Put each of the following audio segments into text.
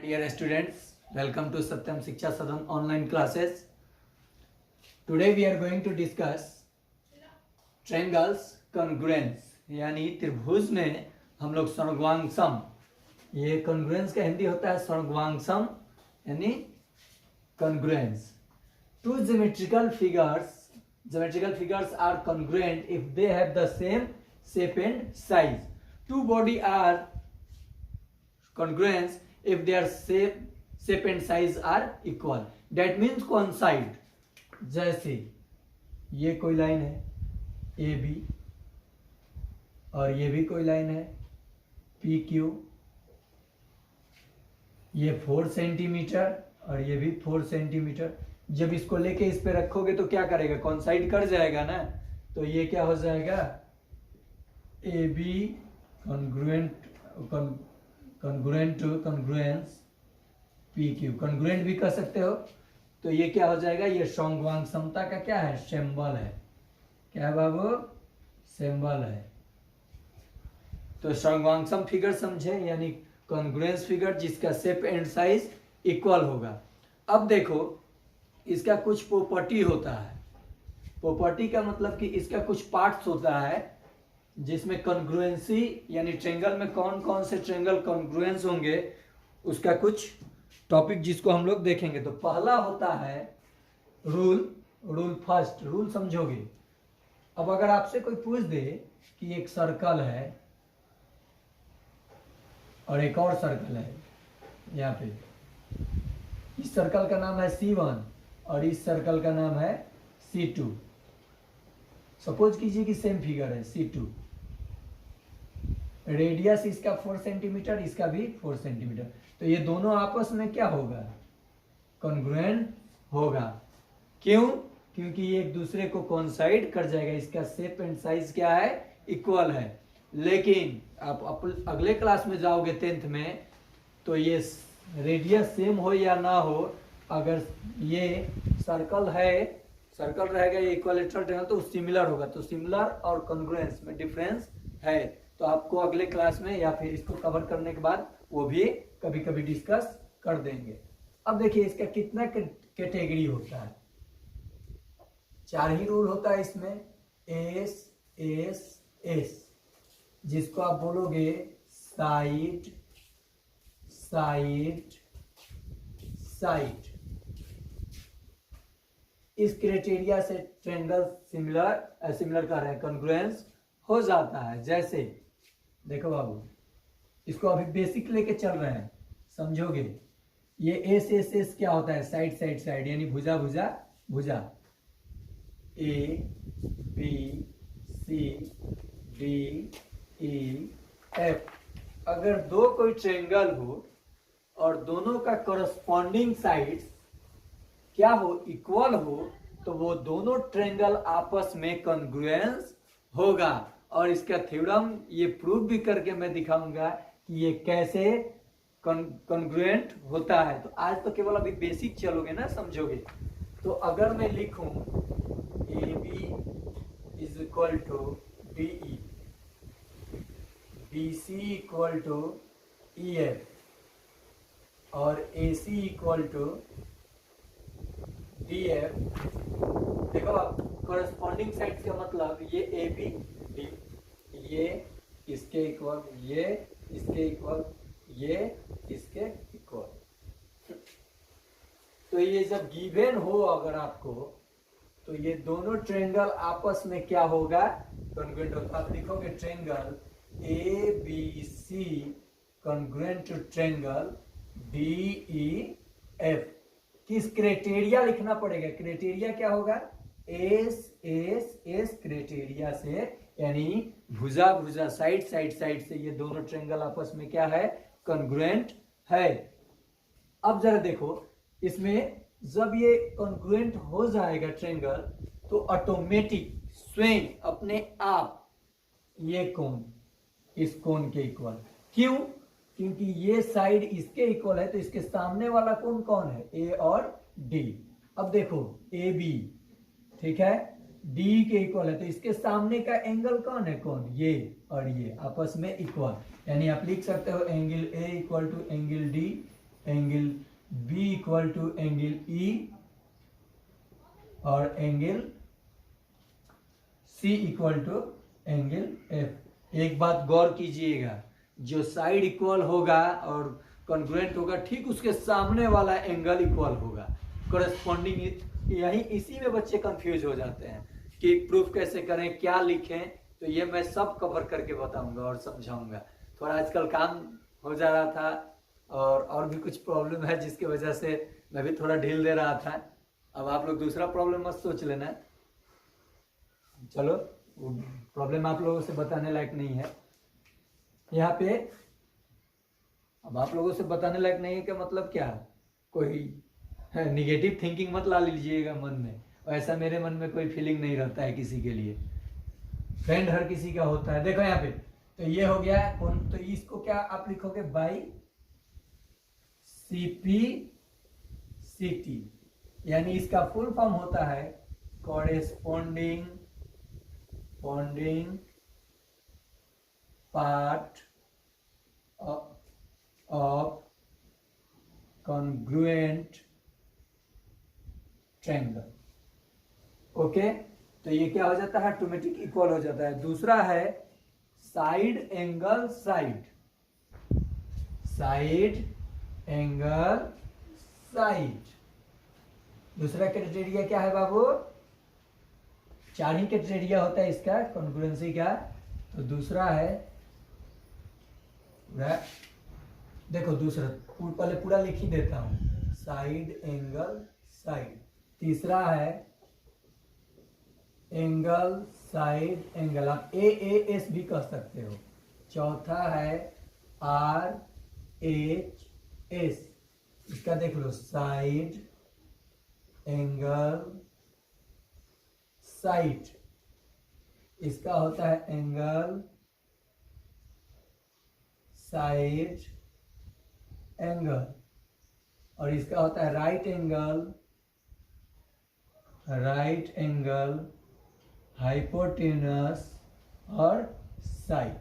Dear students, welcome to Satyam Shiksha Sadan online classes. Today we are going to discuss triangles congruence, यानी त्रिभुज में हम लोग सर्वांगसम, ये congruence का हिंदी होता है सर्वांगसम यानी congruence. Two geometrical figures are congruent if they have the same shape and size. Two body are congruent if their shape and size are equal. That means coincide. जैसे ये कोई लाइन है ए बी और ये भी कोई line है P Q, ये 4 सेंटीमीटर और ये भी 4 सेंटीमीटर. जब इसको लेके इस पे रखोगे तो क्या करेगा, कॉन्साइड कर जाएगा ना. तो ये क्या हो जाएगा, A B congruent to congruence P Q, congruent भी कर सकते हो. तो ये क्या हो जाएगा, ये समवांग समता का क्या है, सिंबल है. क्या है बाबू, सिंबल है. तो समवांगसम फिगर समझे, यानी कॉन्ग्रुएंस फिगर जिसका शेप एंड साइज इक्वल होगा. अब देखो इसका कुछ प्रॉपर्टी होता है. प्रॉपर्टी का मतलब कि इसका कुछ पार्ट्स होता है जिसमें कॉन्ग्रुएंसी, यानी ट्रायंगल में कौन कौन से ट्रायंगल कॉन्ग्रुएंस होंगे उसका कुछ टॉपिक जिसको हम लोग देखेंगे. तो पहला होता है रूल फर्स्ट, रूल समझोगे. अब अगर आपसे कोई पूछ दे कि एक सर्कल है और एक और सर्कल है, यहाँ पे इस सर्कल का नाम है C1 और इस सर्कल का नाम है C2. सपोज कीजिए कि सेम फिगर है C2, रेडियस इसका 4 सेंटीमीटर, इसका भी 4 सेंटीमीटर. तो ये दोनों आपस में क्या होगा, कॉन्ग्रुएंट होगा. क्यों, क्योंकि ये एक दूसरे को कोइंसाइड कर जाएगा. इसका शेप एंड साइज क्या है, इक्वल है. लेकिन आप अगले क्लास में जाओगे 10th में, तो ये रेडियस सेम हो या ना हो, अगर ये सर्कल है, सर्कल रहेगा, ये इक्विलेटरल रहेगा तो सिमिलर होगा. तो सिमिलर और कॉन्ग्रुएंस में डिफरेंस है. तो आपको अगले क्लास में या फिर इसको कवर करने के बाद वो भी कभी कभी डिस्कस कर देंगे. अब देखिए इसका कितना कैटेगरी होता है, 4 ही रूल होता है इसमें. एस एस एस, जिसको आप बोलोगे साइड साइड साइड. इस क्राइटेरिया से ट्रायंगल सिमिलर कर रहे हैं, कॉन्ग्रुएंस हो जाता है. जैसे देखो बाबू, इसको अभी बेसिक लेके चल रहे हैं, समझोगे. ये एस एस एस क्या होता है, साइड साइड साइड, यानी भुजा भुजा भुजा. A B C D E F. अगर दो कोई ट्रायंगल हो और दोनों का करस्पॉन्डिंग साइड्स क्या हो, इक्वल हो, तो वो दोनों ट्रायंगल आपस में कॉन्ग्रुएंस होगा. और इसका थ्योरम ये प्रूव भी करके मैं दिखाऊंगा कि ये कैसे कॉन्ग्रुएंट होता है. तो आज तो केवल अभी बेसिक चलोगे ना, समझोगे. तो अगर मैं लिखूं A B is equal to D E, B C equal to E F और A C equal to D F. देखो आप, कॉरेस्पॉन्डिंग साइड्स का मतलब ये ए बी डी, ये इसके इक्वल, ये इसके इक्वल, ये इसके इक्वल. तो ये जब गिवन हो अगर आपको, तो ये दोनों ट्रायंगल आपस में क्या होगा, कॉन्ग्रुएंट होगा. आप लिखोगे triangle A B C congruent to triangle D E F. किस क्राइटेरिया लिखना पड़ेगा, क्राइटेरिया क्या होगा, एस एस एस क्राइटेरिया से, यानी भुजा भुजा साइड साइड साइड से ये दोनों ट्रायंगल आपस में क्या है, कॉन्ग्रुएंट है. अब जरा देखो, इसमें जब ये कॉन्ग्रुएंट हो जाएगा ट्रायंगल, तो ऑटोमेटिक स्वयं अपने आप ये कोण इस कोण के इक्वल. क्यों, क्योंकि ये साइड इसके इक्वल है, तो इसके सामने वाला कोण कौन है, ए और डी. अब देखो ए बी, ठीक है, डी के इक्वल है, तो इसके सामने का एंगल कौन है, कौन, ये और ये आपस में इक्वल. यानी आप लिख सकते हो angle A equal to angle D angle B equal to angle E और angle C equal to angle F. एक बात गौर कीजिएगा, जो साइड इक्वल होगा और कॉन्ग्रुएंट होगा, ठीक उसके सामने वाला एंगल इक्वल होगा, कॉरेस्पॉन्डिंग। यही इसी में बच्चे कंफ्यूज हो जाते हैं कि प्रूफ कैसे करें, क्या लिखें। तो ये मैं सब कवर करके बताऊंगा और समझाऊंगा। थोड़ा आजकल काम हो जा रहा था और भी कुछ प्रॉब्लम है, जिसकी वजह से मैं भी थोड़ा ढील दे रहा था। अब आप लोग दूसरा प्रॉब्लम मत सोच लेना। चलो, प्रॉब्लम आप लोगों से बताने लायक नहीं है यहाँ पे। अब आप लोगों से बताने लायक नहीं है क्या मतलब क्या, कोई निगेटिव थिंकिंग मत ला लीजिएगा मन में। ऐसा मेरे मन में कोई फीलिंग नहीं रहता है किसी के लिए, फ्रेंड हर किसी का होता है। देखो यहाँ पे, तो ये हो गया कौन, तो इसको क्या आप लिखोगे, बाई सीपी सीटी, यानी इसका फुल फॉर्म होता है corresponding part of congruent triangle. Okay, तो ये क्या हो जाता है, ऑटोमेटिक इक्वल हो जाता है। दूसरा है side angle side, side angle side. दूसरा क्राइटेरिया क्या है बाबू, 4 ही क्राइटेरिया होता है इसका कॉन्ग्रुएंसी का। तो दूसरा है, देखो दूसरा पहले पूरा लिख ही देता हूं, साइड एंगल साइड। तीसरा है एंगल साइड एंगल, आप AAS भी कह सकते हो। चौथा है RHS, इसका देख लो, साइड एंगल साइड। इसका होता है एंगल साइड एंगल, और इसका होता है राइट एंगल हाइपोटेनस और साइड।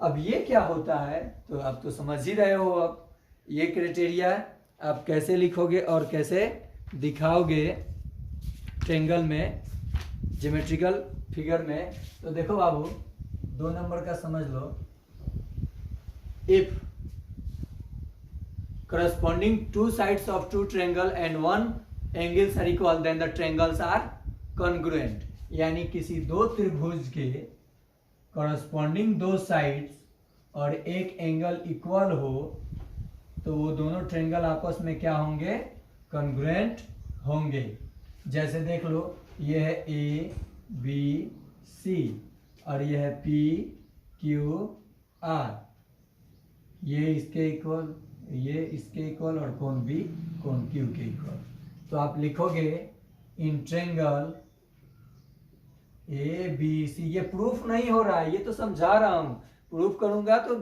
अब ये क्या होता है, तो आप तो समझ ही रहे हो। अब ये क्राइटेरिया आप कैसे लिखोगे और कैसे दिखाओगे ट्रायंगल में, ज्योमेट्रिकल फिगर में। तो देखो बाबू, 2 नंबर का समझ लो, if corresponding 2 sides of 2 triangle and 1 angles are equal, then the triangles are congruent। यानी किसी 2 त्रिभुज के corresponding 2 sides और एक एंगल इक्वल हो, तो वो दोनों ट्रायंगल आपस में क्या होंगे, कॉन्ग्रुएंट होंगे। जैसे देख लो, ये है ABC और ये है PQR, ये इसके इक्वल, ये इसके इक्वल, और कोण B कोण Q के इक्वल। तो आप लिखोगे इन ट्रायंगल ABC। ये प्रूफ नहीं हो रहा है, ये तो समझा रहा हूं। प्रूफ करूंगा तो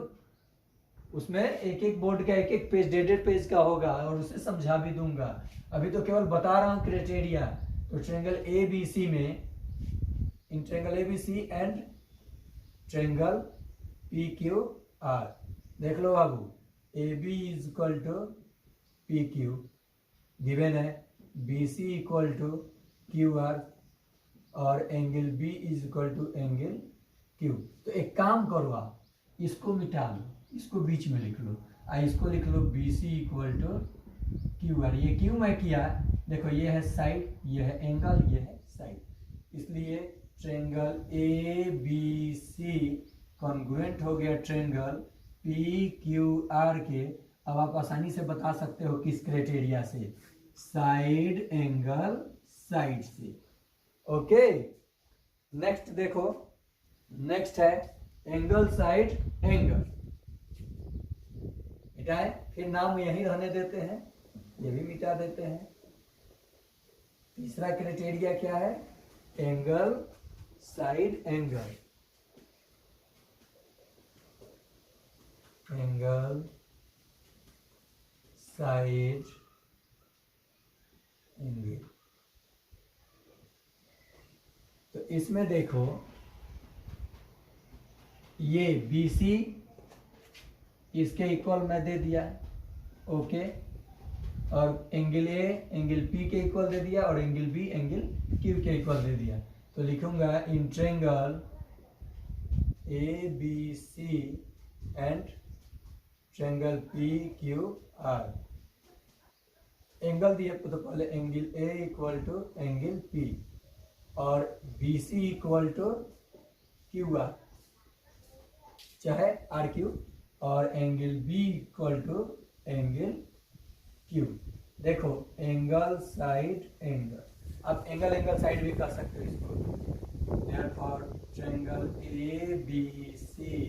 उसमें एक एक बोर्ड का एक एक पेज, डेडेड पेज का होगा, और उसे समझा भी दूंगा। अभी तो केवल बता रहा हूं क्राइटेरिया। तो ट्रायंगल ABC में, in triangle ABC and triangle PQR, देख लो बाबू, AB is equal to PQ given है, BC इक्वल टू QR और angle B is equal to angle Q। तो एक काम करो, आप इसको मिटा लो, इसको बीच में लिख लो, इसको लिख लो BC इक्वल टू QR। ये क्यों मैं किया, देखो ये है साइड, ये है एंगल, ये है साइड, इसलिए ट्रायंगल ABC कॉन्ग्रुएंट हो गया ट्रायंगल PQR के। अब आप आसानी से बता सकते हो किस क्राइटेरिया से, साइड एंगल साइड से। ओके, नेक्स्ट देखो, नेक्स्ट है एंगल साइड एंगल। मिटाए, फिर नाम यही रहने देते हैं, ये भी मिटा देते हैं। तीसरा क्राइटेरिया क्या है, angle side angle, angle side angle. तो इसमें देखो, ये BC इसके इक्वल मैं दे दिया, ओके, और एंगल ए एंगल पी के इक्वल दे दिया और एंगल बी एंगल क्यू के इक्वल दे दिया। तो लिखूंगा in triangle A B C and triangle P Q R. Angle दिए तो पहले angle A equal to angle P और B C equal to Q R, चाहे आर क्यू, और angle B equal to angle Q. देखो angle side angle, अब angle angle side भी कर सकते हो इसको। Therefore triangle A B C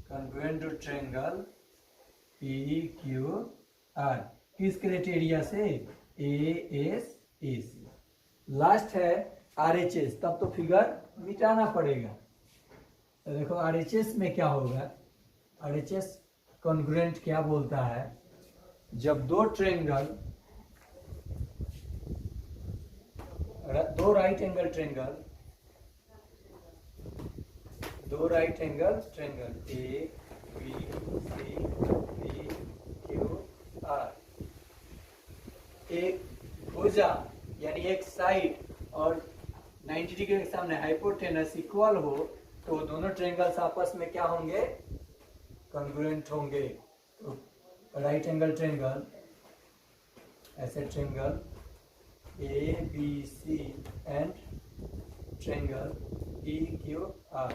congruent to triangle P Q R, किस क्राइटेरिया से? A S A C. Last है आर एच एस, तब तो फिगर मिटाना पड़ेगा। तो देखो आर एच एस में क्या होगा, आर एच एस कॉन्ग्रुएंट क्या बोलता है, जब दो ट्रायंगल, दो राइट एंगल ट्रायंगल, दो right angle triangle A B C D Q R, एक भुजा यानी एक साइड और 90 डिग्री के सामने हाइपोटेनस इक्वल हो, तो दोनों ट्रायंगल्स आपस में क्या होंगे? कॉन्ग्रुएंट होंगे। तो राइट एंगल ट्रायंगल, ऐसे triangle A B C and triangle P Q R.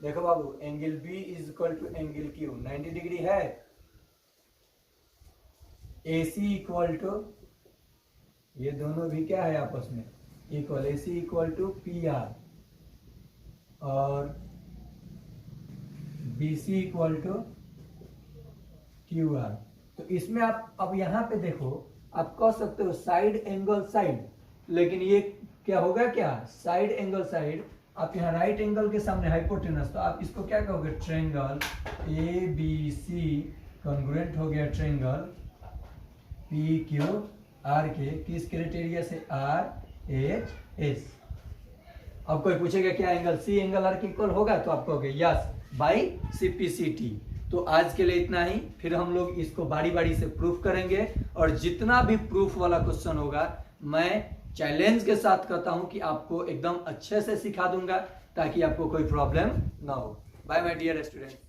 देखो बाबू, angle B is equal to angle Q 90 degree है, ए सी इक्वल टू, ये दोनों भी क्या है आपस में equal, A C equal to P R और B C equal to Q R. तो इसमें आप अब यहां पे देखो, आप कह सकते हो साइड एंगल साइड, लेकिन ये क्या होगा, क्या साइड एंगल साइड। आप यहाँ राइट एंगल के सामने हाइपोटेनस, तो आप इसको क्या कहोगे? Triangle A B C congruent हो गया ट्रायंगल पी क्यू आर के, किस क्राइटेरिया से? Are H S. अब कोई पूछेगा क्या एंगल सी एंगल आर के इक्वल होगा, तो आप कहोगे यस बाई सीपीसीटी। तो आज के लिए इतना ही, फिर हम लोग इसको बारी बारी से प्रूफ करेंगे, और जितना भी प्रूफ वाला क्वेश्चन होगा मैं चैलेंज के साथ कहता हूं कि आपको एकदम अच्छे से सिखा दूंगा, ताकि आपको कोई प्रॉब्लम ना हो। Bye my dear student.